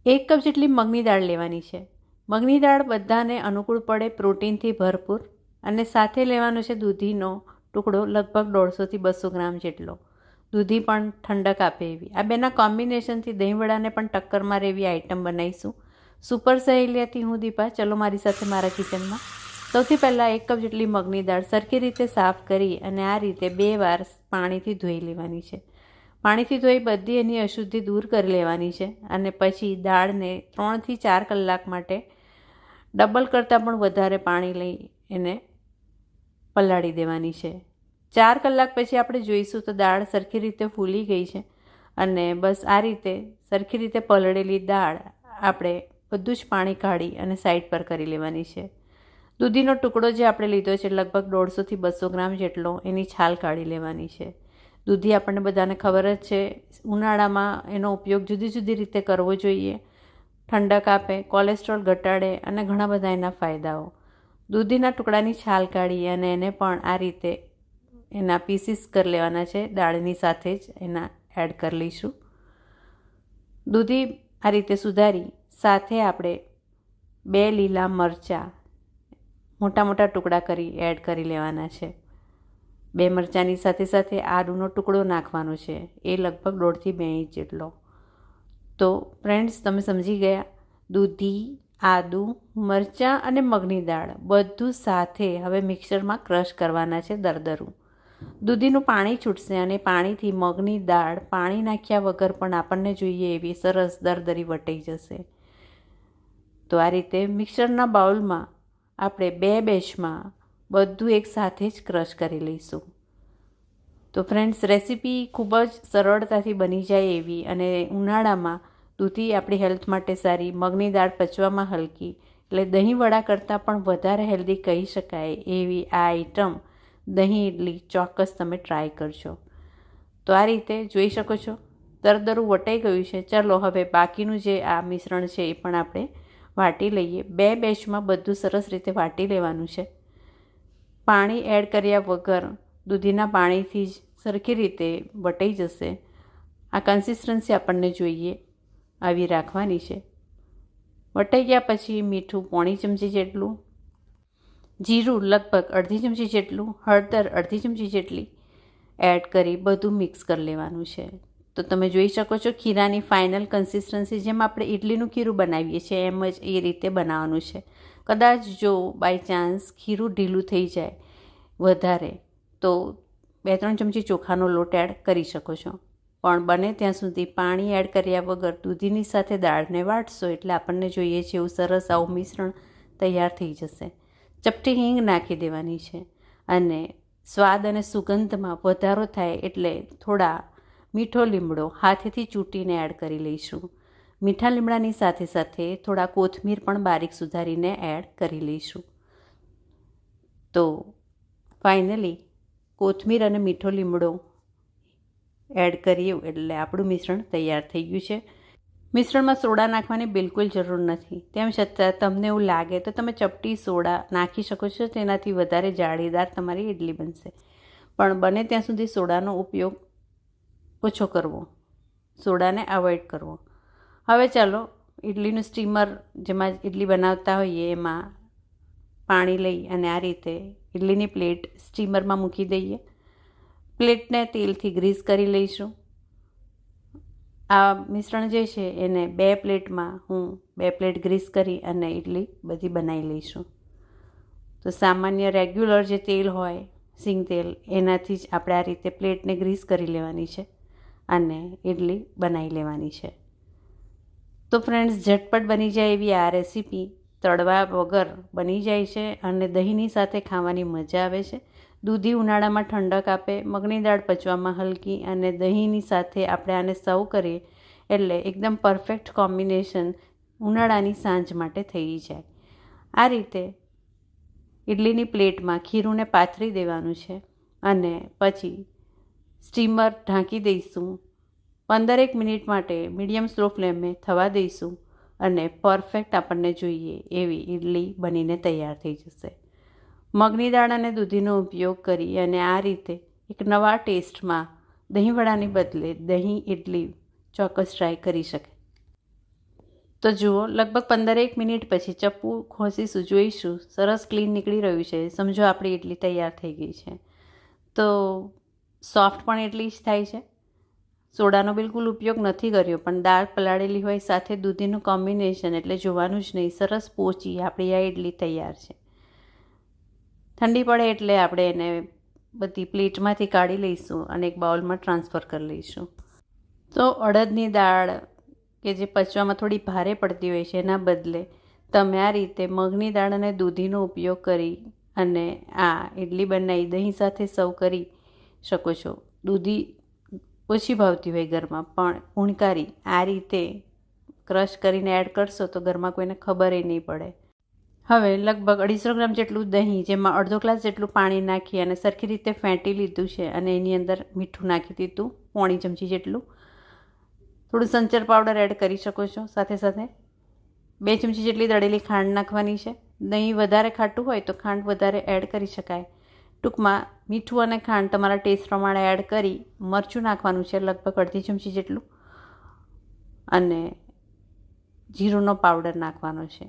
1 cup જેટલી મગની દાળ લેવાની છે. મગની દાળ બધાને અનુકૂળ પડે, પ્રોટીનથી ભરપૂર, અને સાથે લેવાનો છે દૂધીનો ટુકડો લગભગ 150થી 200 ગ્રામ જેટલો. દૂધી પણ ઠંડક આપે એવી. આ બેના કોમ્બિનેશનથી દહીંવડાને પણ ટક્કર મારે એવી આઈટમ બનાવીશું. સુપર સહેલિયાથી હું દીપા, ચલો મારી સાથે મારા કિચનમાં. સૌથી પહેલાં 1 કપ જેટલી મગની દાળ સરખી રીતે સાફ કરી અને આ રીતે 2 વાર પાણીથી ધોઈ લેવાની છે. પાણીથી ધોઈ બધી એની અશુદ્ધિ દૂર કરી લેવાની છે અને પછી દાળને 3થી 4 કલાક માટે ડબલ કરતાં પણ વધારે પાણી લઈ એને પલાળી દેવાની છે. 4 કલાક પછી આપણે જોઈશું તો દાળ સરખી રીતે ફૂલી ગઈ છે અને બસ આ રીતે સરખી રીતે પલળેલી દાળ આપણે બધું જ પાણી કાઢી અને સાઈડ પર કરી લેવાની છે. દૂધીનો ટુકડો જે આપણે લીધો છે લગભગ 150થી 200 ગ્રામ જેટલો, એની છાલ કાઢી લેવાની છે. દૂધી આપણને બધાને ખબર જ છે, ઉનાળામાં એનો ઉપયોગ જુદી જુદી રીતે કરવો જોઈએ. ઠંડક આપે, કોલેસ્ટ્રોલ ઘટાડે અને ઘણા બધા એના ફાયદાઓ. દૂધીના ટુકડાની છાલ કાઢી અને એને પણ આ રીતે એના પીસીસ કરી લેવાના છે. દાળની સાથે જ એના એડ કરી લઈશું. દૂધી આ રીતે સુધારી સાથે આપણે 2 લીલા મરચાં મોટા મોટા ટુકડા કરી એડ કરી લેવાના છે. 2 મરચાંની સાથે સાથે આદુનો ટુકડો નાખવાનો છે, એ લગભગ 1.5 થી 2 ઇંચ જેટલો. તો ફ્રેન્ડ્સ, તમે સમજી ગયા. દૂધી, આદુ, મરચાં અને મગની દાળ બધું સાથે હવે મિક્સરમાં ક્રશ કરવાના છે દરદરું. દૂધીનું પાણી છૂટશે અને પાણીથી મગની દાળ પાણી નાખ્યા વગર પણ આપણને જોઈએ એવી સરસ દરદરી વટાઈ જશે. તો આ રીતે મિક્સરના બાઉલમાં આપણે 2 બેચમાં બધું એક સાથે જ ક્રશ કરી લઈશું. તો ફ્રેન્ડ્સ, રેસીપી ખૂબ જ સરળતાથી બની જાય એવી અને ઉનાળામાં દૂધી આપણી હેલ્થ માટે સારી, મગની દાળ પચવામાં હલકી, એટલે દહીંવડા કરતાં પણ વધારે હેલ્ધી કહી શકાય એવી આ આઈટમ દહીં ઇડલી ચોક્કસ તમે ટ્રાય કરજો. તો આ રીતે જોઈ શકો છો દરદરું વટાઈ ગયું છે. ચાલો હવે બાકીનું જે આ મિશ્રણ છે એ પણ આપણે વાટી લઈએ. 2 બેચમાં બધું સરસ રીતે વાટી લેવાનું છે. પાણી એડ કર્યા વગર દૂધીના પાણીથી જ સરખી રીતે વટાઈ જશે. આ કન્સિસ્ટન્સી આપણને જોઈએ આવી રાખવાની છે. વટાઈ ગયા પછી મીઠું 1/4 ચમચી જેટલું, જીરું લગભગ 1/2 ચમચી જેટલું, હળદર 1/2 ચમચી જેટલી એડ કરી બધું મિક્સ કરી લેવાનું છે. તો તમે જોઈ શકો છો ખીરાની ફાઇનલ કન્સિસ્ટન્સી જેમ આપણે ઇડલીનું ખીરું બનાવીએ છીએ એમ જ એ રીતે બનાવવાનું છે. કદાચ જો બાય ચાન્સ ખીરું ઢીલું થઈ જાય વધારે તો 2-3 ચમચી ચોખાનો લોટ એડ કરી શકો છો. પણ બને ત્યાં સુધી પાણી એડ કર્યા વગર દૂધીની સાથે દાળને વાટશો એટલે આપણને જોઈએ છે એવું સરસ આવું મિશ્રણ તૈયાર થઈ જશે. ચપટી હિંગ નાખી દેવાની છે અને સ્વાદ અને સુગંધમાં વધારો થાય એટલે થોડા મીઠો લીમડો હાથેથી ચૂંટીને એડ કરી લઈશું. મીઠા લીમડાની સાથે સાથે થોડા કોથમીર પણ બારીક સુધારીને એડ કરી લઈશું. તો ફાઇનલી કોથમીર અને મીઠો લીમડો એડ કરીએ એટલે આપણું મિશ્રણ તૈયાર થઈ ગયું છે. મિશ્રણમાં સોડા નાખવાની બિલકુલ જરૂર નથી. તેમ છતાં તમને એવું લાગે તો તમે ચપટી સોડા નાખી શકો છો, તેનાથી વધારે જાળીદાર તમારી ઇડલી બનશે. પણ બને ત્યાં સુધી સોડાનો ઉપયોગ ઓછો કરવો, સોડાને અવોઇડ કરવો. હવે ચાલો ઇડલીનું સ્ટીમર જેમાં ઇડલી બનાવતા હોઈએ એમાં પાણી લઈ અને આ રીતે ઇડલીની પ્લેટ સ્ટીમરમાં મૂકી દઈએ. પ્લેટને તેલથી ગ્રીસ કરી લઈશું. આ મિશ્રણ જે છે એને 2 પ્લેટમાં હું 2 પ્લેટ ગ્રીસ કરી અને ઇડલી બધી બનાવી લઈશું. તો સામાન્ય રેગ્યુલર જે તેલ હોય સિંગ તેલ એનાથી જ આપણે આ રીતે પ્લેટને ગ્રીસ કરી લેવાની છે અને ઇડલી બનાવી લેવાની છે. તો ફ્રેન્ડ્સ, ઝટપટ બની જાય એવી આ રેસીપી તળવા વગર બની જાય છે અને દહીંની સાથે ખાવાની મજા આવે છે. દૂધી ઉનાળામાં ઠંડક આપે, મગની દાળ પચવામાં હલકી અને દહીંની સાથે આપણે આને સર્વ કરીએ એટલે એકદમ પરફેક્ટ કોમ્બિનેશન ઉનાળાની સાંજ માટે થઈ જાય. આ રીતે ઇડલીની પ્લેટમાં ખીરુંને પાથરી દેવાનું છે અને પછી સ્ટીમર ઢાંકી દઈશું. 15 મિનિટ માટે મીડિયમ સ્લો ફ્લેમે થવા દઈશું અને પરફેક્ટ આપણને જોઈએ એવી ઇડલી બનીને તૈયાર થઈ જશે. મગની દાળ અને દૂધીનો ઉપયોગ કરી અને આ રીતે એક નવા ટેસ્ટમાં દહીંવડાની બદલે દહીં ઇડલી ચોક્કસ ટ્રાય કરી શકે. તો જુઓ, લગભગ 15 મિનિટ પછી ચપ્પુ ખોસીશું, જોઈશું સરસ ક્લીન નીકળી રહ્યું છે. સમજો આપણી ઇડલી તૈયાર થઈ ગઈ છે. તો સોફ્ટ પણ એટલી જ થાય છે. સોડાનો બિલકુલ ઉપયોગ નથી કર્યો, પણ દાળ પલાળેલી હોય સાથે દૂધીનું કોમ્બિનેશન એટલે જોવાનું જ નહીં. સરસ પોચી આપણી આ ઇડલી તૈયાર છે. ઠંડી પડે એટલે આપણે એને બધી પ્લેટમાંથી કાઢી લઈશું અને એક બાઉલમાં ટ્રાન્સફર કરી લઈશું. તો અડદની દાળ કે જે પચવામાં થોડી ભારે પડતી હોય છે, એના બદલે તમે આ રીતે મગની દાળ અને દૂધીનો ઉપયોગ કરી અને આ ઇડલી બનાવી દહીં સાથે સર્વ કરી શકો છો. દૂધી ઓછી ભાવતી હોય ઘરમાં, પણ પૂણકારી આ રીતે ક્રશ કરીને એડ કરશો તો ઘરમાં કોઈને ખબર નહીં પડે. હવે લગભગ 250 ગ્રામ જેટલું દહીં, જેમાં અડધો ગ્લાસ જેટલું પાણી નાખી અને સરખી રીતે ફેંટી લીધું છે અને એની અંદર મીઠું નાખી દીધું, 1 ચમચી જેટલું. થોડું સંચર પાવડર એડ કરી શકો છો. સાથે સાથે 2 ચમચી જેટલી દળેલી ખાંડ નાખવાની છે. દહીં વધારે ખાટું હોય તો ખાંડ વધારે એડ કરી શકાય. ટૂંકમાં મીઠું અને ખાંડ તમારા ટેસ્ટ પ્રમાણે એડ કરી, મરચું નાખવાનું છે લગભગ અડધી ચમચી જેટલું, અને જીરુંનો પાવડર નાખવાનો છે,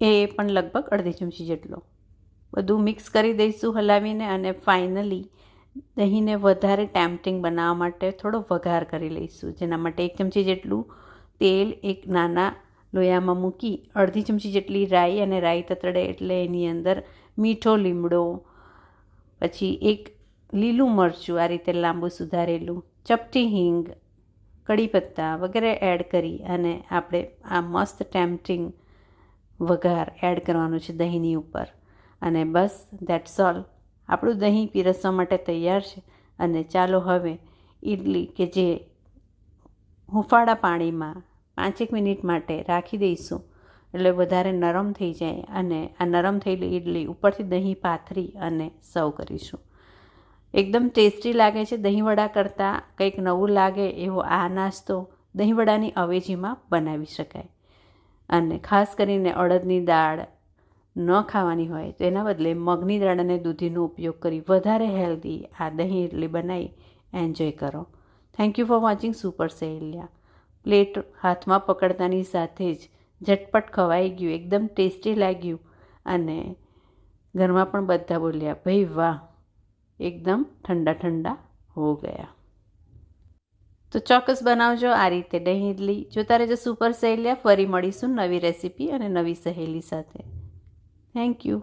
એ પણ લગભગ અડધી ચમચી જેટલો. બધું મિક્સ કરી દઈશું હલાવીને, અને ફાઇનલી દહીંને વધારે ટેમ્પટિંગ બનાવવા માટે થોડો વઘાર કરી લઈશું. જેના માટે 1 ચમચી જેટલું તેલ એક નાના લોયામાં મૂકી, અડધી ચમચી જેટલી રાઈ, અને રાઈ તતડે એટલે એની અંદર મીઠો લીમડો, પછી એક લીલું મરચું આ રીતે લાંબુ સુધારેલું, ચપટી હિંગ, કડી પત્તા વગેરે એડ કરી અને આપણે આ મસ્ત ટેમ્પટિંગ વઘાર એડ કરવાનું છે દહીંની ઉપર. અને બસ ધેટ્સ ઓલ, આપણું દહીં પીરસવા માટે તૈયાર છે. અને ચાલો હવે ઇડલી કે જે હુંફાળા પાણીમાં 5 મિનિટ માટે રાખી દઈશું, એટલે વધારે નરમ થઈ જાય, અને આ નરમ થયેલી ઇડલી ઉપરથી દહીં પાથરી અને સર્વ કરીશું. એકદમ ટેસ્ટી લાગે છે. દહીંવડા કરતાં કંઈક નવું લાગે એવો આ નાસ્તો દહીંવડાની અવેજીમાં બનાવી શકાય. અને ખાસ કરીને અડદની દાળ ન ખાવાની હોય તો એના બદલે મગની દાળ અને દૂધીનો ઉપયોગ કરી વધારે હેલ્ધી આ દહીં ઇડલી બનાવી એન્જોય કરો. Thank you for watching super સહેલિયા. Plate હાથમાં પકડતાની સાથે જ ઝટપટ ખવાઈ ગયું, એકદમ ટેસ્ટી લાગ્યું, અને ઘરમાં પણ બધા બોલ્યા, ભાઈ વાહ, એકદમ ઠંડા ઠંડા હો ગયા. તો ચોક્કસ બનાવજો આ રીતે દહીં ઇડલી. જોતા રહેજો સુપર સહેલિયા. ફરી મળીશું નવી રેસીપી અને નવી સહેલી સાથે. Thank you.